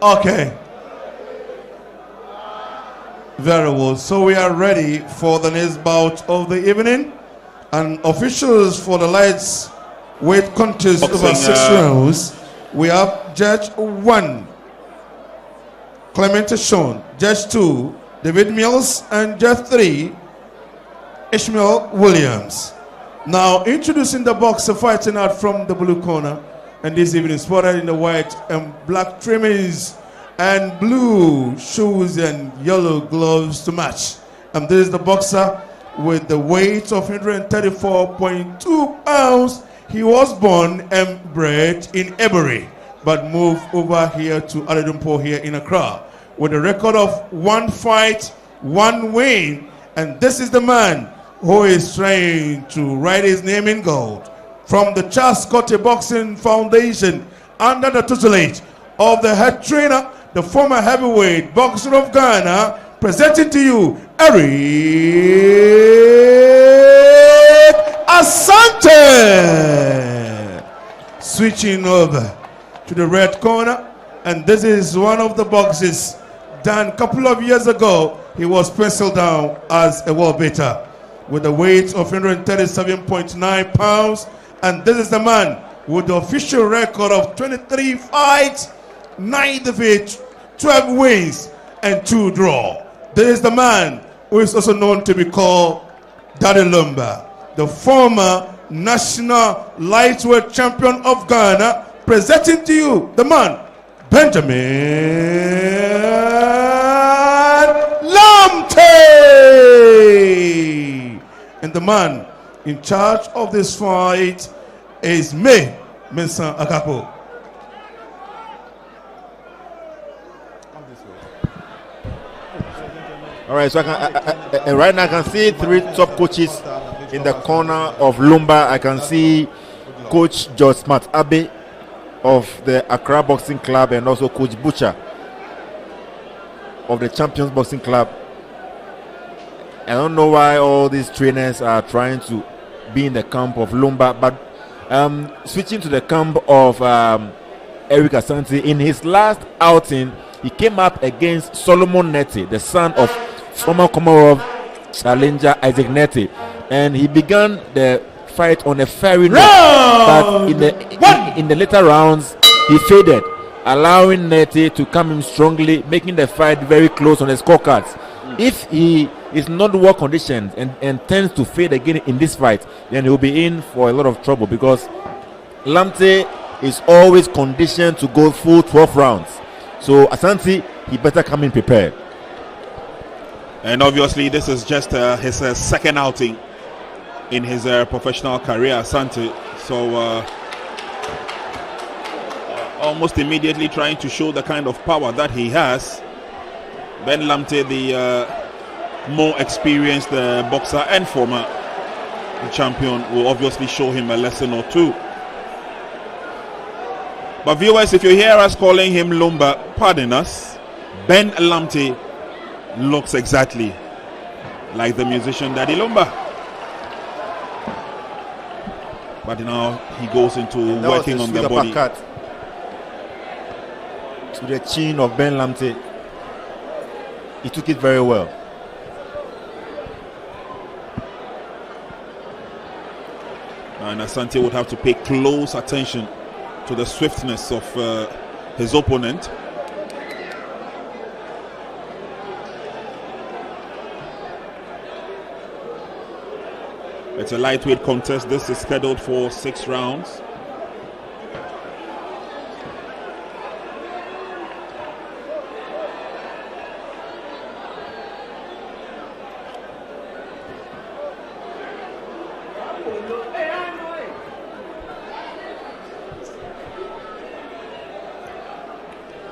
Okay. Very well. So we are ready for the next bout of the evening. And officials for the lights weight contest over 6 rounds. We have Judge 1, Clement Sean. Judge 2, David Mills. And Judge 3, Ishmael Williams. Now introducing the boxer fighting out from the blue corner. And this evening spotted in the white and black trimmings and blue shoes and yellow gloves to match. And this is the boxer with the weight of 134.2 pounds. He was born and bred in Ebury, but moved over here to Aladumpo here in Accra with a record of 1 fight, 1 win. And this is the man who is trying to write his name in gold. From the Charles Scotty Boxing Foundation, under the tutelage of the head trainer, the former heavyweight boxer of Ghana, presenting to you Eric Asante. Switching over to the red corner, and this is one of the boxes done a couple of years ago. He was penciled down as a world beater with a weight of 137.9 pounds. And this is the man with the official record of 23 fights, 9 defeats, 12 wins, and 2 draws. This is the man who is also known to be called Daddy Lumba, the former national lightweight champion of Ghana, presenting to you the man, Benjamin Lamptey. And the man in charge of this fight is me, Mensah Akapo. All right, so right now I can see 3 top coaches in the corner of Lumba. I can see Coach George Smart Abe of the Accra Boxing Club and also Coach Butcher of the Champions Boxing Club. I don't know why all these trainers are trying to be in the camp of Lumba, but switching to the camp of Eric Asante, in his last outing, he came up against Solomon Neti, the son of former Commonwealth challenger Isaac Neti, and he began the fight on a fairy note, but in the later rounds, he faded, allowing Neti to come in strongly, making the fight very close on the scorecards. If he is not well conditioned and tends to fade again in this fight, then he will be in for a lot of trouble, because Lamptey is always conditioned to go full 12 rounds. So Asante, he better come in prepared. And obviously this is just his second outing in his professional career, Asante. So almost immediately trying to show the kind of power that he has. Ben Lamptey, the more experienced boxer and former champion, will obviously show him a lesson or two. But viewers, if you hear us calling him Lumba, pardon us. Ben Lamptey looks exactly like the musician Daddy Lumba. But now he goes into working on the body. To the chin of Ben Lamptey. He took it very well. And Asante would have to pay close attention to the swiftness of his opponent. It's a lightweight contest. This is scheduled for 6 rounds.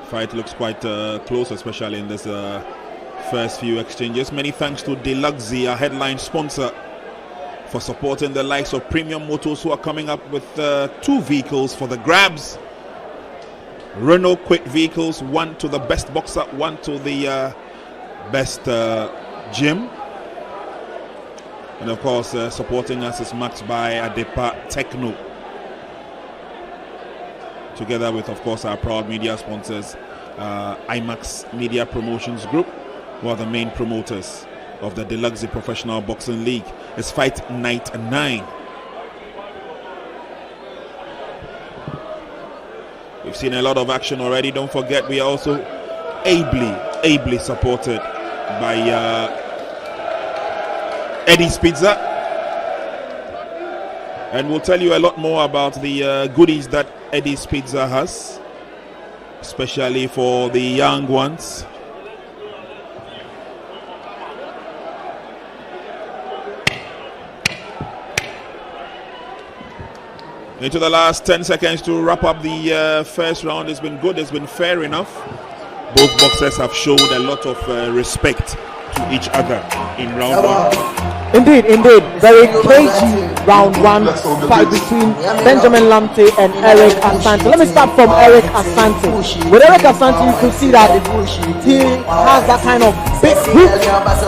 Fight looks quite close, especially in this first few exchanges. Many thanks to Deluxe, our headline sponsor, for supporting the likes of Premium Motors, who are coming up with 2 vehicles for the grabs. Renault Quick vehicles, one to the best boxer, one to the best gym. And of course, supporting us is matched by Adepa Techno, together with, of course, our proud media sponsors IMAX Media Promotions Group, who are the main promoters of the Deluxe Professional Boxing League. It's fight night 9. We've seen a lot of action already. Don't forget, we are also ably supported by Eddie's Pizza, and we'll tell you a lot more about the goodies that Eddie's Pizza has, especially for the young ones. Into the last 10 seconds to wrap up the first round. It's been good, it's been fair enough. Both boxers have showed a lot of respect to each other in round 1. Indeed. Very cagey round 1 fight between Benjamin Lamptey and Eric Asante. Let me start from Eric Asante. With Eric Asante, you can see that he has that kind of big hook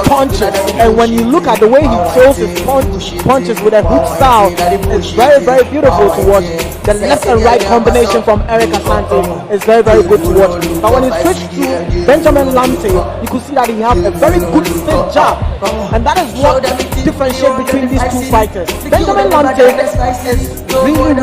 punches, and when you look at the way he throws his punches with a hook style, it's very, very beautiful to watch. The left and right combination from Eric Asante is very, very good to watch. But when you switch to Benjamin Lamptey, you can see that he has a very good stiff jab, and that is what differentiates between these two fighters. Benjamin Lamptey is really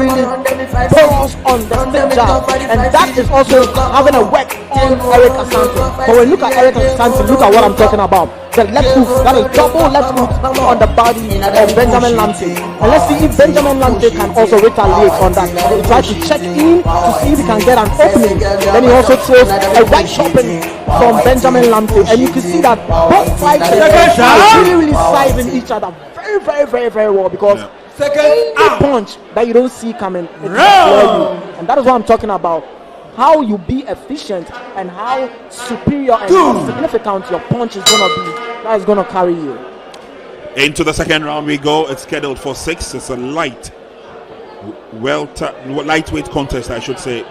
porous on the stiff jab, and that is also having a work on Eric Asante. But when you look at Eric Asante, look at what I'm talking about. The left hook, that is double left hook on the body of Benjamin Lamptey. And let's see if Benjamin Lamptey can also retaliate on that. He tries to check in to see if he can get an opening. Then he also throws a right chopping from Benjamin Lamptey. And you can see that both fighters are really sizing each other very well, because any punch that you don't see coming, it's you. And that is what I'm talking about. How you be efficient and how superior and how significant your punch is gonna be. That is gonna carry you. Into the second round we go. It's scheduled for 6. It's a lightweight contest, I should say.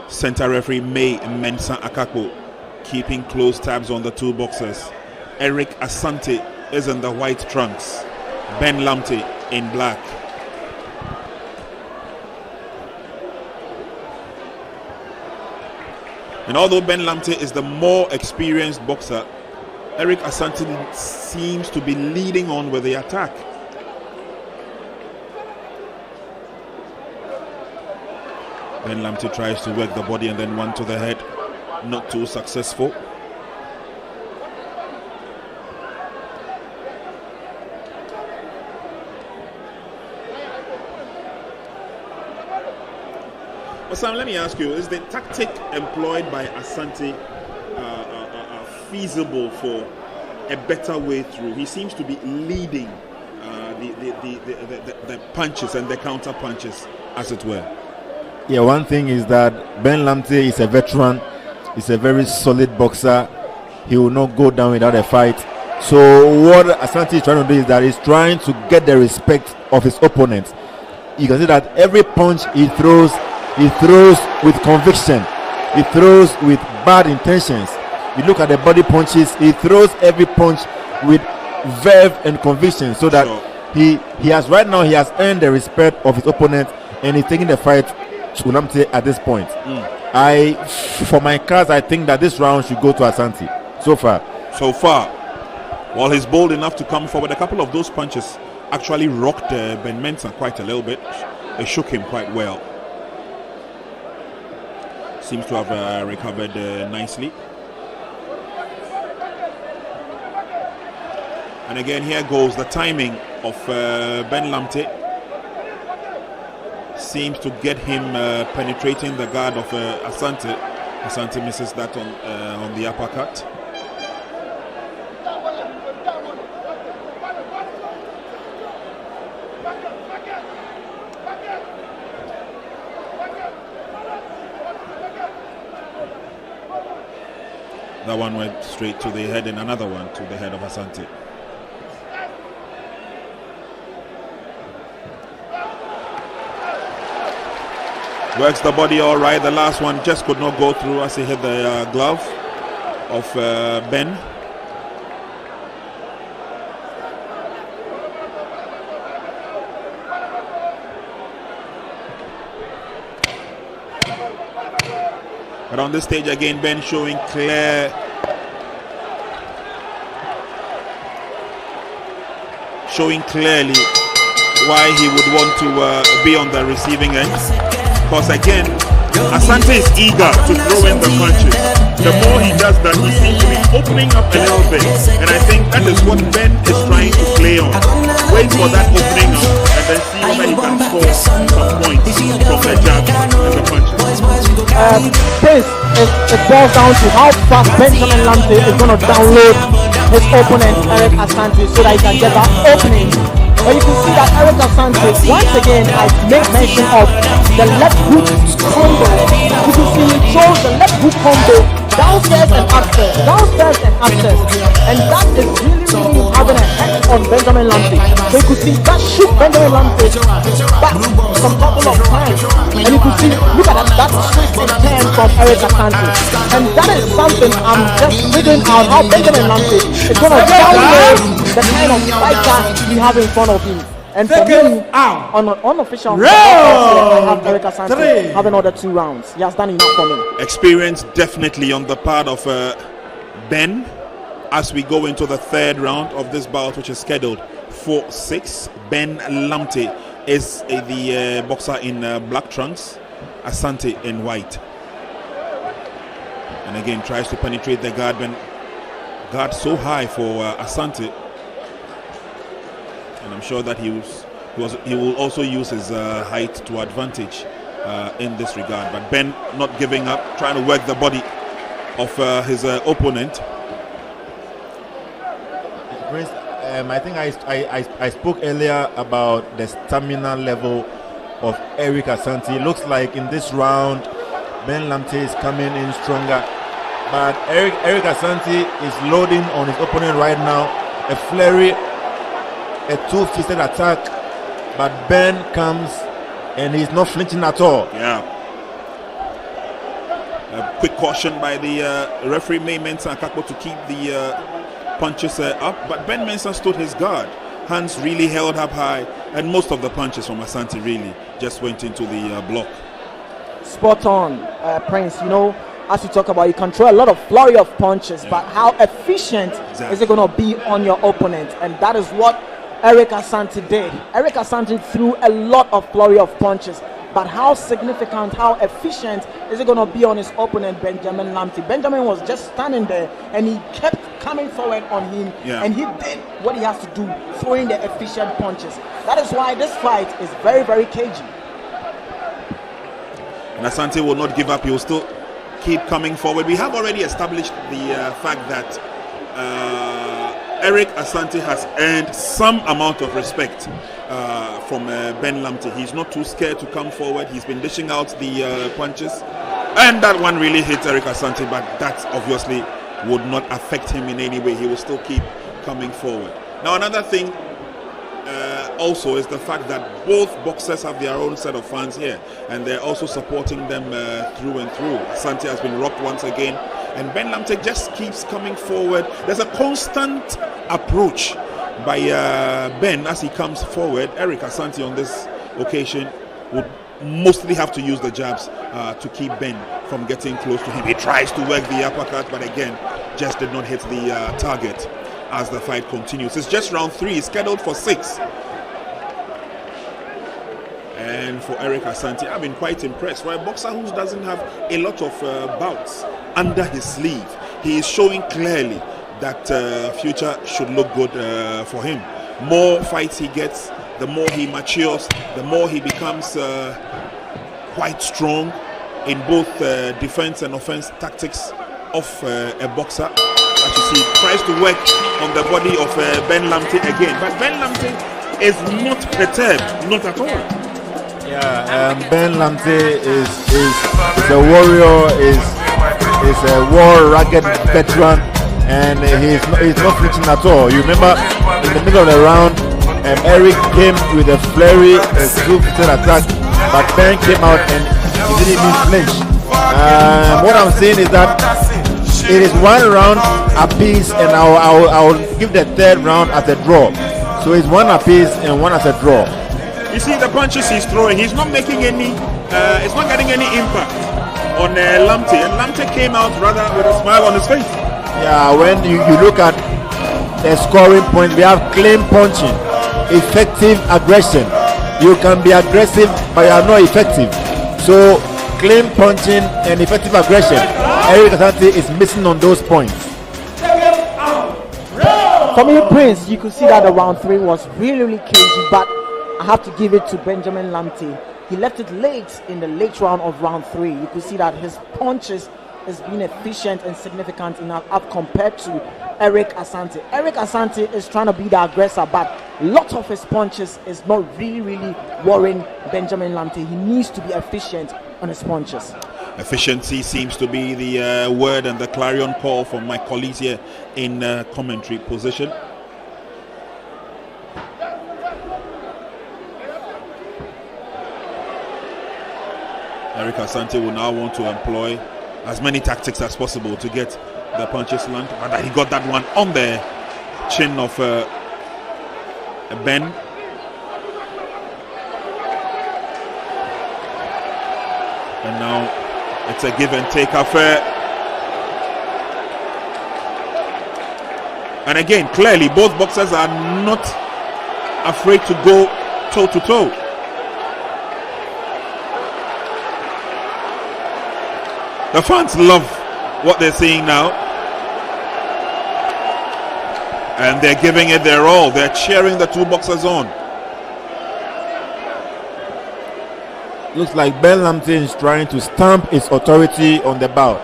Center referee May Mensah Akakpo keeping close tabs on the two boxers. Eric Asante is in the white trunks, Ben Lamptey in black. And although Ben Lamptey is the more experienced boxer, Eric Asante seems to be leading on with the attack. Ben Lamptey tries to work the body and then one to the head. Not too successful. Sam, let me ask you, is the tactic employed by Asante feasible for a better way through? He seems to be leading the punches and the counter punches, as it were. Yeah, one thing is that Ben Lamptey is a veteran. He's a very solid boxer. He will not go down without a fight. So what Asante is trying to do is that he's trying to get the respect of his opponent. You can see that every punch he throws with conviction. He throws with bad intentions. You look at the body punches, he throws every punch with verve and conviction, so that he has earned the respect of his opponent, and he's taking the fight to Lamptey at this point. For my cards, I think that this round should go to Asante so far. While he's bold enough to come forward, a couple of those punches actually rocked Ben Mensah quite a little bit. They shook him quite well. Seems to have recovered nicely. And again, here goes the timing of Ben Lamptey. Seems to get him penetrating the guard of Asante. Asante misses that on the uppercut. That one went straight to the head, and another one to the head of Asante. Works the body all right. The last one just could not go through as he hit the glove of Ben. But on this stage again, Ben showing clearly why he would want to be on the receiving end. Because again, Asante is eager to throw in the punches. The more he does that, he seems to be opening up a little bit. And I think that is what Ben is trying to play on. Wait for that opening up and then see whether he can score some points from the jabs and the punches. It boils down to how fast Benjamin Lamptey is going to download his opponent Eric Asante so that he can get that opening. But you can see that Eric Asante, once again, I make mention of the left hook combo. You can see he throws the left hook combo downstairs and upstairs, and that is really having a head on Benjamin Lamptey. So you could see that shoot Benjamin Lamptey back some couple of times, and you could see, look at that twist and turn from Eric Asante, and that is something I'm just figuring out how Benjamin Lamptey is going to download the kind of fighter we have in front of him. And for me, on an unofficial I have Eric Asante having another 2 rounds. He has done enough for me. Experience definitely on the part of Ben as we go into the 3rd round of this bout, which is scheduled for 6. Ben Lamptey is the boxer in black trunks, Asante in white. And again, tries to penetrate the guard. Ben guard so high for Asante. And I'm sure that he will also use his height to advantage in this regard. But Ben not giving up, trying to work the body of his opponent. Prince, I think I spoke earlier about the stamina level of Eric Asante. It looks like in this round, Ben Lamptey is coming in stronger. But Eric Asante is loading on his opponent right now. A flurry, a 2-fisted attack, but Ben comes and he's not flinching at all. Yeah. A quick caution by the referee May Mensah Kakpo to keep the punches up, but Ben Mensah stood his guard. Hands really held up high, and most of the punches from Asante really just went into the block. Spot on, Prince. You know, as you talk about, you control a lot of flurry of punches, but how efficient is it going to be on your opponent? And that is what Eric Asante did. Eric Asante threw a lot of flurry of punches, but how significant, how efficient is it going to be on his opponent, Benjamin Lamptey? Benjamin was just standing there and he kept coming forward on him, and he did what he has to do, throwing the efficient punches. That is why this fight is very, very cagey. And Asante will not give up. He will still keep coming forward. We have already established the fact that Eric Asante has earned some amount of respect from Ben Lamptey. He's not too scared to come forward. He's been dishing out the punches, and that one really hit Eric Asante, but that obviously would not affect him in any way. He will still keep coming forward. Now, another thing also is the fact that both boxers have their own set of fans here, and they're also supporting them through and through. Asante has been rocked once again, and Ben Lamptey just keeps coming forward. There's a constant approach by Ben as he comes forward. Eric Asante on this occasion would mostly have to use the jabs to keep Ben from getting close to him. He tries to work the uppercut, but again, just did not hit the target as the fight continues. It's just round 3, scheduled for 6. And for Eric Asante, I've been quite impressed. For a boxer who doesn't have a lot of bouts under his sleeve, he is showing clearly that future should look good for him. More fights he gets, the more he matures, the more he becomes quite strong in both defense and offense tactics of a boxer. As you see, tries to work on the body of Ben Lamptey again, but Ben Lamptey is not perturbed, not at all. Yeah, Ben Lamptey is a warrior, is a war rugged veteran, and he's not flinching at all. You remember in the middle of the round, Eric came with a flurry, a 2-fisted attack, but Ben came out and he didn't even flinch. What I'm saying is that it is 1 round apiece, and I'll give the 3rd round as a draw. So it's 1 apiece and 1 as a draw. You see the punches he's throwing, he's not making any, it's not getting any impact. on Lamptey, and Lamptey came out rather with a smile on his face. Yeah, when you look at the scoring point, we have clean punching, effective aggression. You can be aggressive, but you are not effective. So, clean punching and effective aggression. Eric Asante is missing on those points. For me, Prince, you could see that the round 3 was really, really cagey, but I have to give it to Benjamin Lamptey. He left it late in the late round of round 3. You could see that his punches has been efficient and significant enough up compared to Eric Asante. Eric Asante is trying to be the aggressor, but lots of his punches is not really worrying Benjamin Lamptey. He needs to be efficient on his punches. Efficiency seems to be the word and the clarion call from my colleagues here in commentary position. Eric Asante will now want to employ as many tactics as possible to get the punches land, but he got that one on the chin of Ben. And now it's a give and take affair. And again, clearly both boxers are not afraid to go toe to toe. The fans love what they're seeing now, and they're giving it their all. They're cheering the two boxers on. Looks like Ben Lamptey is trying to stamp his authority on the bout.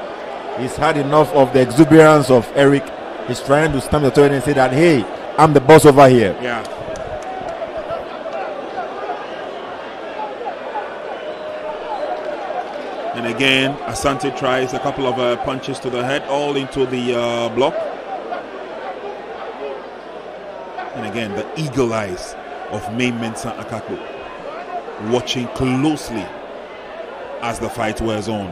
He's had enough of the exuberance of Eric. He's trying to stamp the authority and say that, hey, I'm the boss over here. Yeah. And again, Asante tries a couple of punches to the head, all into the block. And again, the eagle eyes of May Mensah Akako, watching closely as the fight wears on.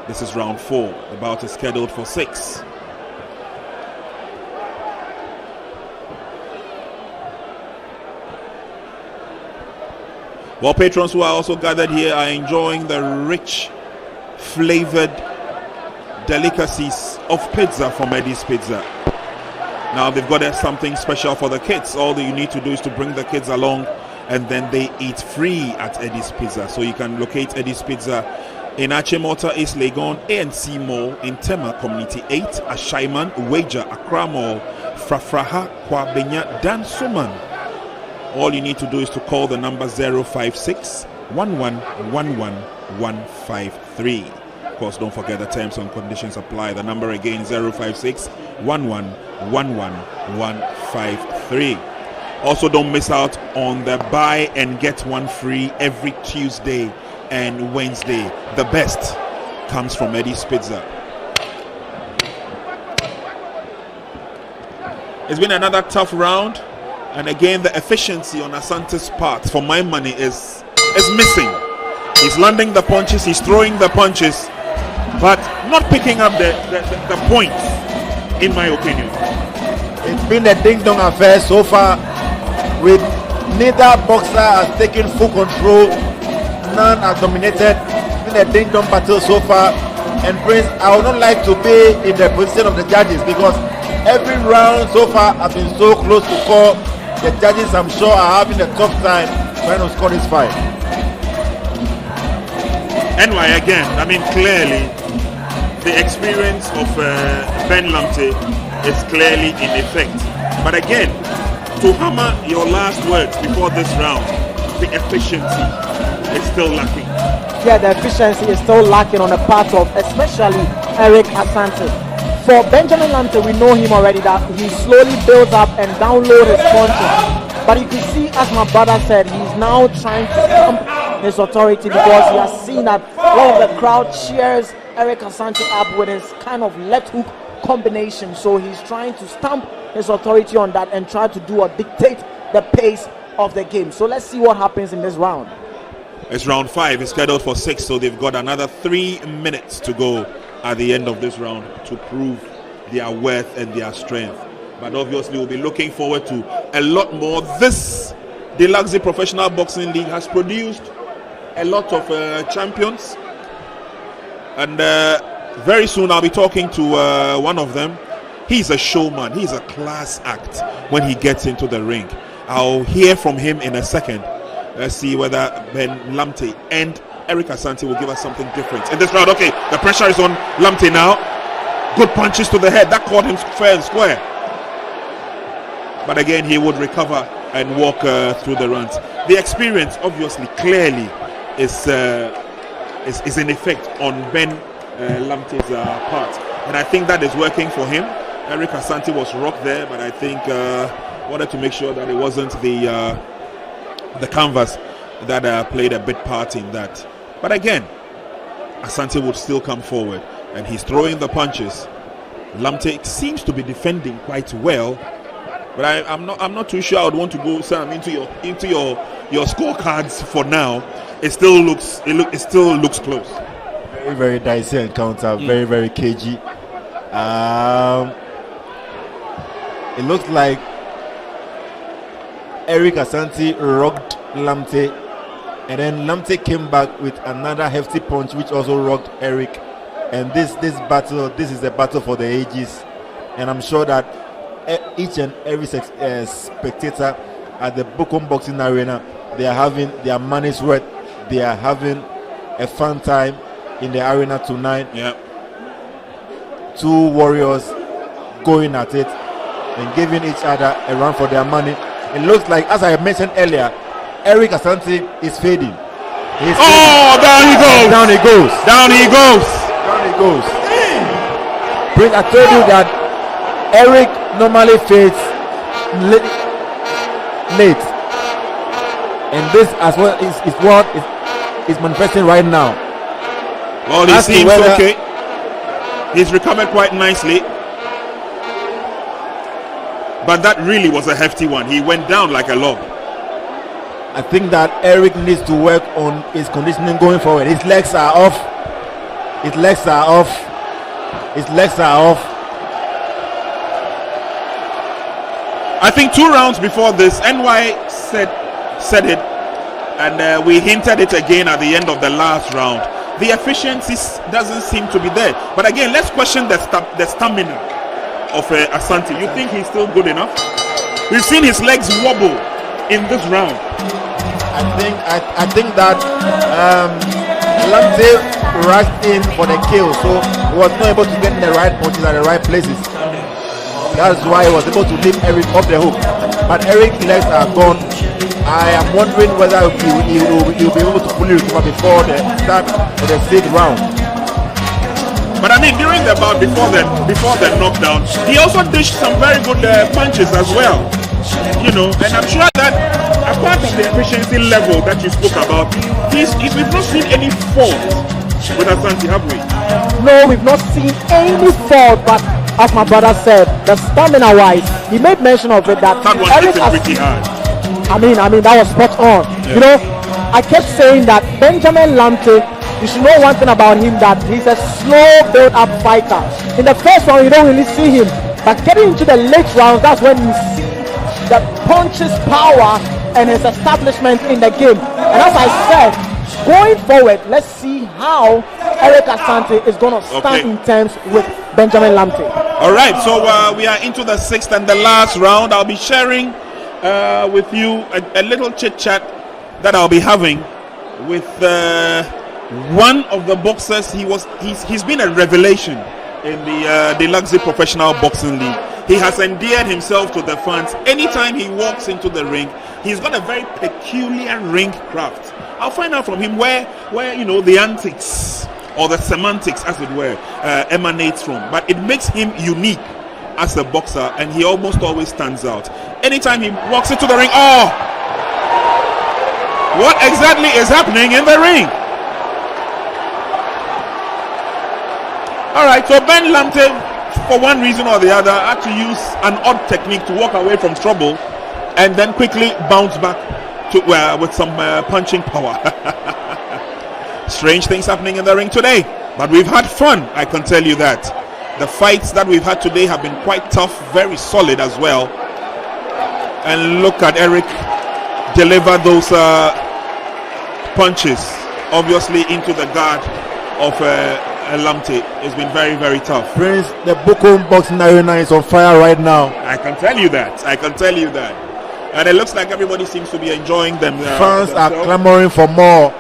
This is round 4. The bout is scheduled for 6. Well, patrons who are also gathered here are enjoying the rich, flavored delicacies of pizza from Eddie's Pizza. Now they've got something special for the kids. All that you need to do is to bring the kids along, and then they eat free at Eddie's Pizza. So you can locate Eddie's Pizza in Achimota, East Legon, ANC Mall, in Tema Community 8, Ashaiman, Wager, Accra Mall, Frafraha, Kwabenya, Dansuman. All you need to do is to call the number 056 1111153. Of course, don't forget the terms and conditions apply. The number again, 056 1111153. Also, don't miss out on the buy and get one free every Tuesday and Wednesday. The best comes from Eddie's Pizza. It's been another tough round, and again the efficiency on Asante's part, for my money, is missing. He's landing the punches, he's throwing the punches, but not picking up the points, in my opinion. It's been a ding-dong affair so far, with neither boxer has taken full control, none has dominated. It's been a ding-dong battle so far, and Prince, I would not like to be in the position of the judges, because every round so far has been so close to call. The judges, I'm sure, are having a tough time trying to score this fight. Anyway, again, I mean, clearly the experience of Ben Lamptey is clearly in effect. But again, to hammer your last words before this round, the efficiency is still lacking. Yeah, the efficiency is still lacking on the part of especially Eric Asante. For Benjamin Lamptey, we know him already that he slowly builds up and downloads his punches. But you can see, as my brother said, he's now trying to stamp his authority, because he has seen that all of the crowd cheers Eric Asante up with his kind of left hook combination. So he's trying to stamp his authority on that and try to do or dictate the pace of the game. So let's see what happens in this round. It's round 5. It's scheduled for 6, so they've got another 3 minutes to go at the end of this round to prove their worth and their strength. But obviously we'll be looking forward to a lot more. This Deluxe Professional Boxing League has produced a lot of champions, And very soon I'll be talking to one of them. He's a showman. He's a class act when he gets into the ring. I'll hear from him in a second. Let's see whether Ben Lamptey and Eric Asante will give us something different in this round. Okay, the pressure is on Lamptey now. Good punches to the head. That caught him fair and square. But again, he would recover and walk through the rounds. The experience, obviously, clearly, is in effect on Ben Lamptey's part. And I think that is working for him. Eric Asante was rocked there, but I think wanted to make sure that it wasn't the canvas that played a big part in that. But again, Asante would still come forward, and he's throwing the punches. Lamptey seems to be defending quite well, but I'm not too sure I would want to go, Sam, into your scorecards for now. It still looks close. Very, very dicey encounter. Very, very cagey. It looks like Eric Asante rocked Lamptey, and then Lamptey came back with another hefty punch which also rocked Eric. And this is a battle for the ages, and I'm sure that each and every spectator at the BUKOM boxing arena, they are having their money's worth. They are having a fun time in the arena tonight. Yeah. Two warriors going at it and giving each other a run for their money. It looks like, as I mentioned earlier, Eric Asante is fading. Down he goes! Down he goes! Down he goes! Down he goes! Prince, I told you that Eric normally fades late, and this as well is what is manifesting right now. Well, he seems okay. He's recovered quite nicely. But that really was a hefty one. He went down like a log. I think that Eric needs to work on his conditioning going forward. His legs are off. His legs are off. His legs are off. I think 2 rounds before this, NY said it, and we hinted it again at the end of the last round. The efficiency doesn't seem to be there. But again, let's question the stamina of Asante. You think he's still good enough? We've seen his legs wobble in this round. I think that Lamptey rushed in for the kill, so he was not able to get in the right punches at the right places. That's why he was able to leave Eric off the hook. But Eric's legs are gone. I am wondering whether he will be able to fully recover before the start of the 6th round. But I mean, during the bout, before the knockdown, he also dished some very good punches as well. You know, and I'm sure that apart from the efficiency level that you spoke about, we've not seen any fault with Asante, have we? No, we've not seen any fault, but as my brother said, the stamina wise, he made mention of it that one hit him pretty hard. I mean that was spot on. Yeah. You know, I kept saying that Benjamin Lamptey, you should know one thing about him, that he's a slow build-up fighter. In the first round, you don't really see him, but getting into the late rounds, that's when you see the punches, power, and his establishment in the game. And as I said, going forward, let's see how Eric Asante is going to stand in terms with Benjamin Lamptey. All right, so we are into the 6th and the last round. I'll be sharing with you a little chit-chat that I'll be having with one of the boxers. He's been a revelation in the Luxury Professional Boxing League. He has endeared himself to the fans. Anytime he walks into the ring, he's got a very peculiar ring craft. I'll find out from him where you know, the antics or the semantics, as it were, emanates from. But it makes him unique as a boxer, and he almost always stands out. Anytime he walks into the ring, what exactly is happening in the ring? All right, so Ben Lamptey, for one reason or the other, had to use an odd technique to walk away from trouble and then quickly bounce back to with some punching power. Strange things happening in the ring today, but we've had fun, I can tell you that. The fights that we've had today have been quite tough, very solid as well. And look at Eric deliver those punches, obviously into the guard of Lamptey. It's been very, very tough. Prince, the BUKOM boxing arena is on fire right now. I can tell you that. And it looks like everybody seems to be enjoying them. Fans are clamoring for more.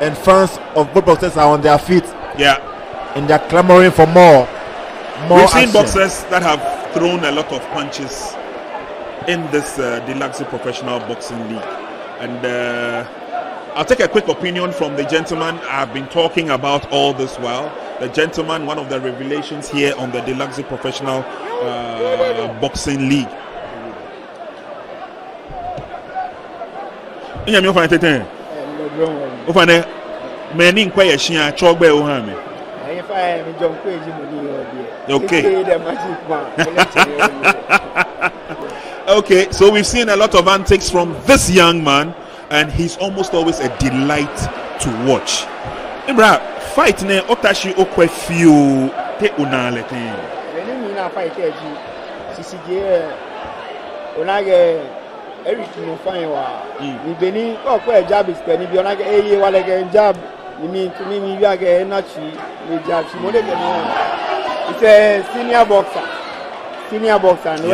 And fans of both boxers are on their feet. Yeah. And they're clamoring for more. We've seen boxers that have thrown a lot of punches in this Deluxe Professional Boxing League. And I'll take a quick opinion from the gentleman I've been talking about all this while. The gentleman, one of the revelations here on the Deluxe Professional Boxing League. Okay, so we've seen a lot of antics from this young man, and he's almost always a delight to watch. Ibra, fight ne otashi okwe few te unalete. Fight onage everything fine wa. Ni beni okwe jab is beni bi onage eye wale ge jab. You mean to me we are ge nachi we jab si mole ge no. It's a senior boxer. No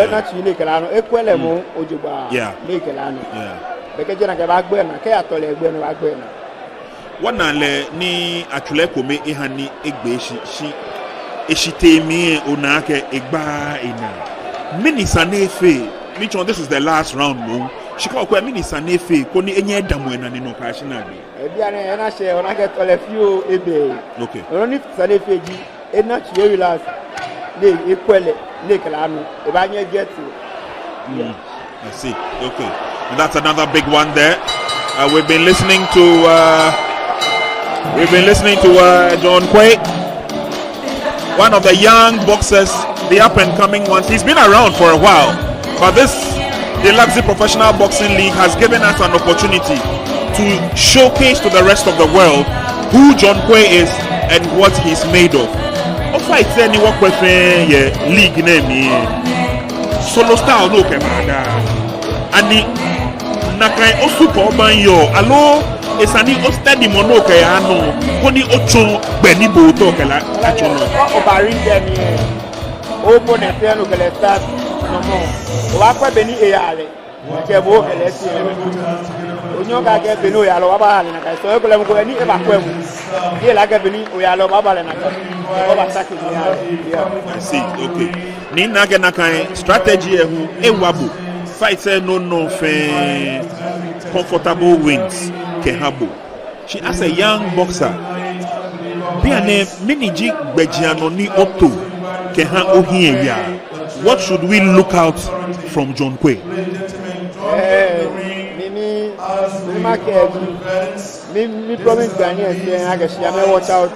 nachi le kelano ekwele mo ojoba. Yeah. Le kelano. Yeah. Bekeje na ke bagbe na ke atole egbe na bagbe na. Wana le ni atule kome ehani egbe shi eshitemi onake egba ina. Minisa nefe. Michon, this is the last round mo. Shika kwa minisa nefe koni enye damu ena no ka shina bi. Ebiane ena she onake tole few ebe. Okay. Only sanefe ji ena chi relax. Le ekwele le kelano e ba nye get to. I see. Okay. And that's another big one there. We've been listening to John Quay, one of the young boxers, the up and coming ones. He's been around for a while, but this Deluxe Professional Boxing League has given us an opportunity to showcase to the rest of the world who John Quay is and what he's made of. Fight any work with league name solo style no kemada ani nakai osupo banyo alo esani o steady mono ke anu koni ocho gbeni bo to kela achono o bari dem ye o bo ne fe no kele start no mo o wa kwa beni e yale ke bo kele si onyo ga ge beni o yalo wa ba le na kai so e kole mo ko ni e ba kwa mu ye la ge beni o yalo ba ba le na kai. I see. Okay. Nina Genakai strategy ewabu fight no fair comfortable wins kehabo. She as a young boxer. Biane miniji bejiano ni oto keha ohiya. What should we look out from John Quay? Me promise Ghanaians I guess I may watch out.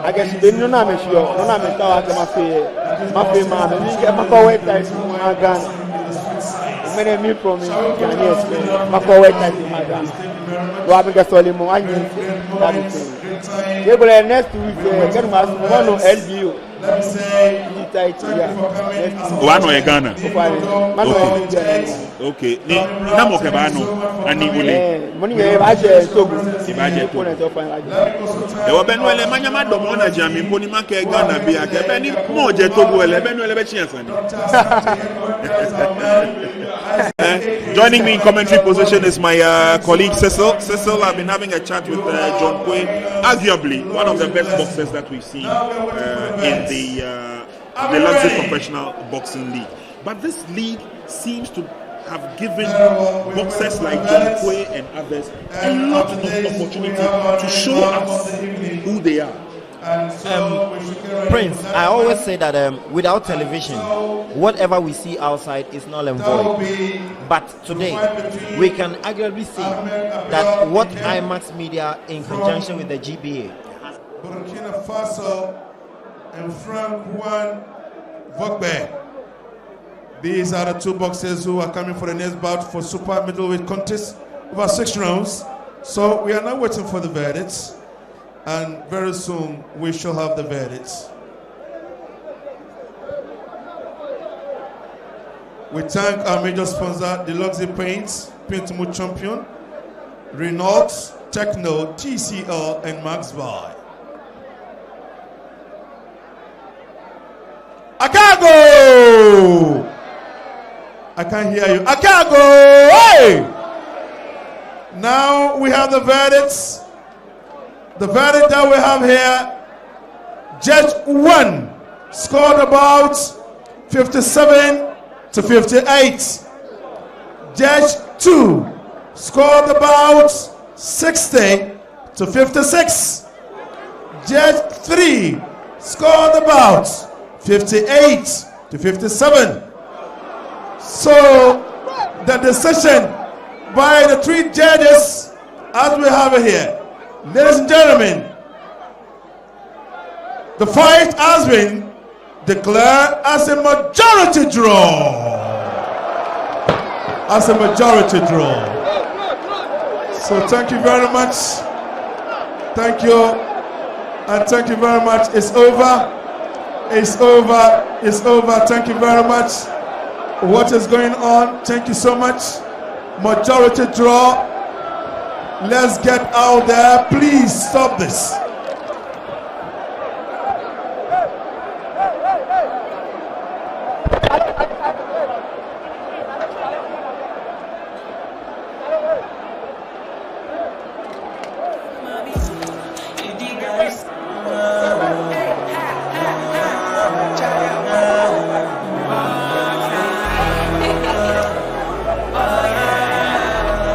I guess you didn't know me sure. No, I'm a tower to my man. And you get my power type in my gun. Many me from me, yes, my power type in my gun. Robbing a solimo, I need they will next week get my one of LBU. One way Ghana. Okay. Namo Cabano and Nibule. Money I just told you. There were Benuel Manamado Mona Jam in Ponimake Ghana be a Cabani, more jet to Benuel. Joining me in commentary position is my colleague Cecil. Cecil, I've been having a chat with John Quay, arguably one of the best boxers that we've seen in the Deluxe Professional Boxing League. But this league seems to have given boxers like John Quay and others a lot of opportunity to show us who they are. Prince, I always say that without television, whatever we see outside is null and void. But today, we can arguably see that what IMAX Media, in conjunction with the GBA, Burkina Faso and Frank Juan Vogbe. These are the two boxers who are coming for the next bout for super middleweight contest over 6 rounds. So we are now waiting for the verdicts, and very soon we shall have the verdicts. We thank our major sponsor, Deluxe Paints, Paint Mood Champion, Renault, Techno, TCL, and Max Buy. can't hear you. I can't go. Hey! Now we have the verdicts. The verdict that we have here. Judge 1 scored about 57 to 58. Judge 2 scored about 60 to 56. Judge 3 scored about 58 to 57. So the decision by the 3 judges as we have it here. Ladies and gentlemen, the fight has been declared as a majority draw. As a majority draw. So thank you very much. Thank you. And thank you very much. It's over. It's over. It's over. Thank you very much. What is going on? Thank you so much. Majority draw. Let's get out there. Please stop this.